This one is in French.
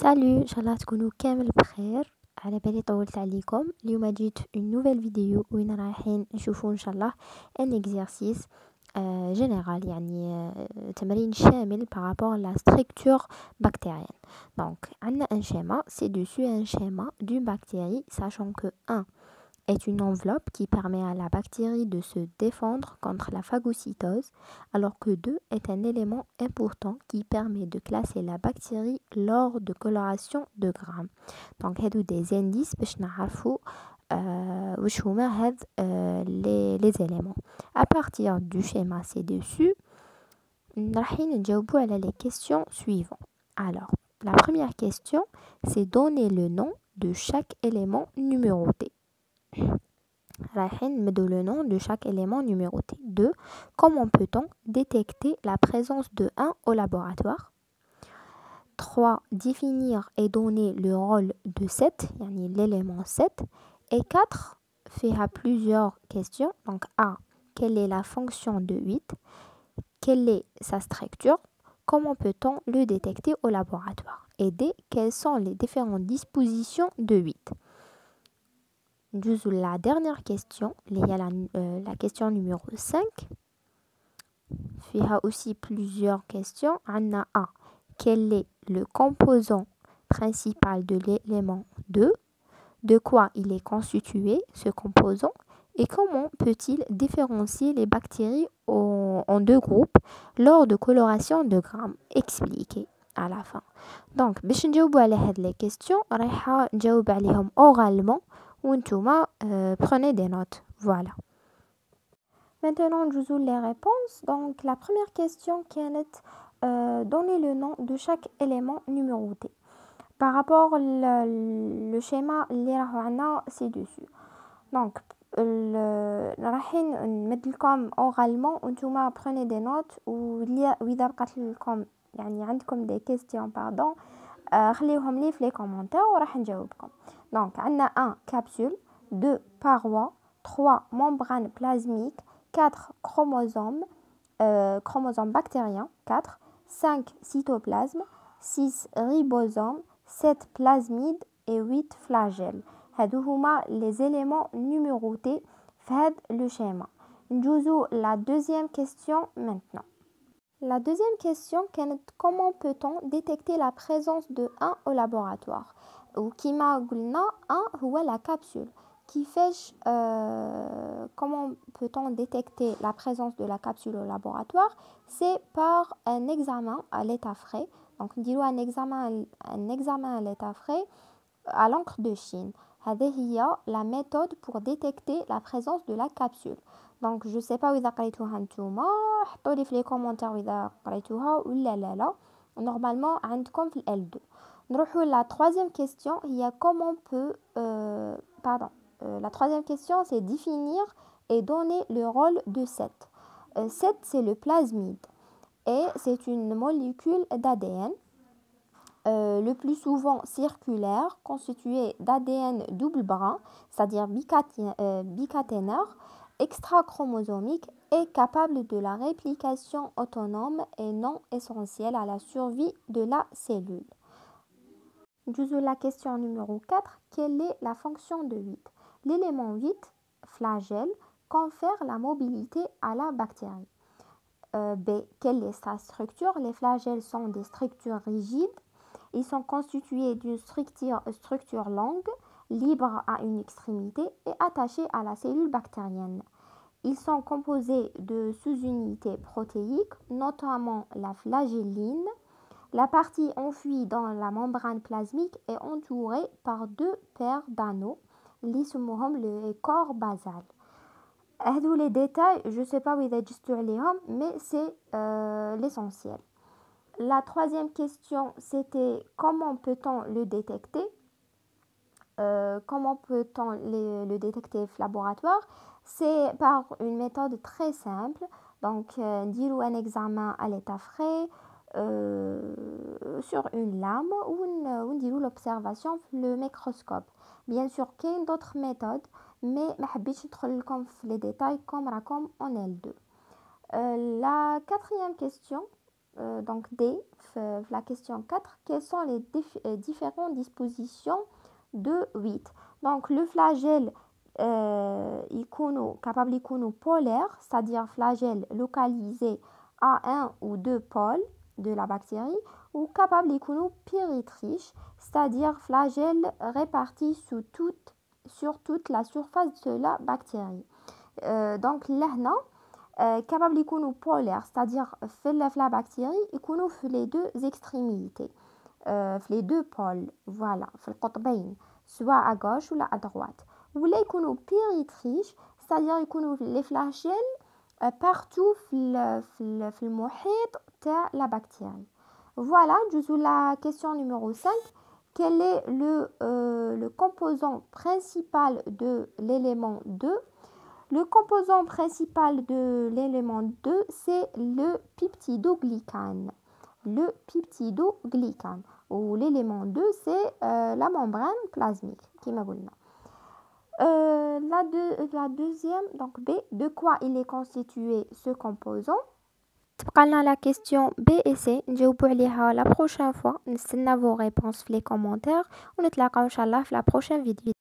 Salut, Inch'Allah تكونوا كامل بخير. على بالي طولت عليكم. اليوم جيت une nouvelle vidéo وين رايحين نشوفوا إن شاء الله un exercice général يعني تمرين شامل par rapport à la structure bactérienne. Donc, on a un schéma, c'est dessus un schéma d'une bactérie, sachant que 1 est une enveloppe qui permet à la bactérie de se défendre contre la phagocytose, alors que 2 est un élément important qui permet de classer la bactérie lors de coloration de grammes. Donc, il y a des indices pour savoir les éléments. À partir du schéma ci-dessus, nous allons répondre à les questions suivantes. Alors, la première question, c'est donner le nom de chaque élément numéroté. Le nom de chaque élément numéroté. 2. Comment peut-on détecter la présence de 1 au laboratoire? 3. Définir et donner le rôle de 7, l'élément 7. Et 4. Faire plusieurs questions. Donc A. Quelle est la fonction de 8? Quelle est sa structure? Comment peut-on le détecter au laboratoire? Et D. Quelles sont les différentes dispositions de 8? La dernière question, il y a la question numéro 5. Il y a aussi plusieurs questions. On a A. Quel est le composant principal de l'élément 2? De quoi il est constitué, ce composant? Et comment peut-il différencier les bactéries en deux groupes lors de coloration de grammes? Expliqué à la fin. Donc, باش نجاوبوا على هاد les questions, رايحة نجاوب عليهم oralement. Prenez des notes. Voilà. Maintenant, je vous les réponses. Donc, la première question qui est donner le nom de chaque élément numéroté. Par rapport le schéma, c'est dessus. Donc, رايحين نمدلكم oralement وانتوما prenez des notes وإذا بقات لكم يعني عندكم des questions pardon خليوهم لي في les commentaires وراح نجاوبكم. Donc, on a 1 capsule, 2 parois, 3 membranes plasmiques, 4 chromosomes, chromosomes bactériens, 4, 5 cytoplasmes, 6 ribosomes, 7 plasmides et 8 flagelles. هادو هما les éléments numérotés في هاد le schéma. نجوزو la deuxième question maintenant. La deuxième question, comment peut-on détecter la présence de 1 au laboratoire? Ou qui m'a dit 1 هو la capsule. Qui fait comment peut-on détecter la présence de la capsule au laboratoire? C'est par un examen à l'état frais. Donc, on dit un examen à l'état frais à l'encre de Chine. هذه هي la méthode pour détecter la présence de la capsule. Donc, je ne sais pas où vous قريتوها نتوما حطوا لي في les commentaires إذا قريتوها ولا لا. Normalement عندكم في L2. نروحوا la troisième question, il y a comment peut la troisième question c'est définir et donner le rôle de 7. 7 c'est le plasmide et c'est une molécule d'ADN le plus souvent circulaire, constitué d'ADN double brin, c'est-à-dire bicaténaire, extra-chromosomique et capable de la réplication autonome et non essentielle à la survie de la cellule. La question numéro 4. Quelle est la fonction de 8? L'élément 8, flagelle, confère la mobilité à la bactérie. B. Quelle est sa structure? Les flagelles sont des structures rigides. Ils sont constitués d'une structure longue, libre à une extrémité et attachée à la cellule bactérienne. Ils sont composés de sous-unités protéiques, notamment la flagelline. La partie enfouie dans la membrane plasmique est entourée par 2 paires d'anneaux, les corps basal. Les détails, je ne sais pas où ils sont, mais c'est l'essentiel. La troisième question, c'était comment peut-on le détecter? Comment peut-on le détecter au laboratoire? C'est par une méthode très simple. Donc, dire un examen à l'état frais sur une lame ou dire l'observation le microscope. Bien sûr, il y a d'autres méthodes, mais je ne vais pas les détails comme en L2. La quatrième question, donc D, la question 4, quelles sont les différentes dispositions de 8. Donc le flagelle capable يكونوا polaire, c'est-à-dire flagelle localisé à un ou deux pôles de la bactérie, ou capable يكونوا péritriche, c'est-à-dire flagelle répartie sur toute la surface de la bactérie. Donc là, capable يكونوا polaire, c'est-à-dire في la bactérie يكونوا في les deux extrémités, في les deux pôles, voilà, في القطبين, soit à gauche ou à droite. ولا يكونوا péritriche, c'est-à-dire يكونوا les flagelles partout في المحيط تاع la bactérie. Voilà, je la question numéro 5. Quel est le composant principal de l'élément 2? Le composant principal de l'élément 2, c'est le peptidoglycane. Le peptidoglycane. Ou l'élément 2, c'est la membrane plasmique, qui m'a dit. La deuxième, donc B, de quoi il est constitué ce composant? تبقى لنا la question B et C نجاوبوا عليها la prochaine fois. نستنى vos réponses في les commentaires ونتلاقاو ان شاء الله في la prochaine vidéo.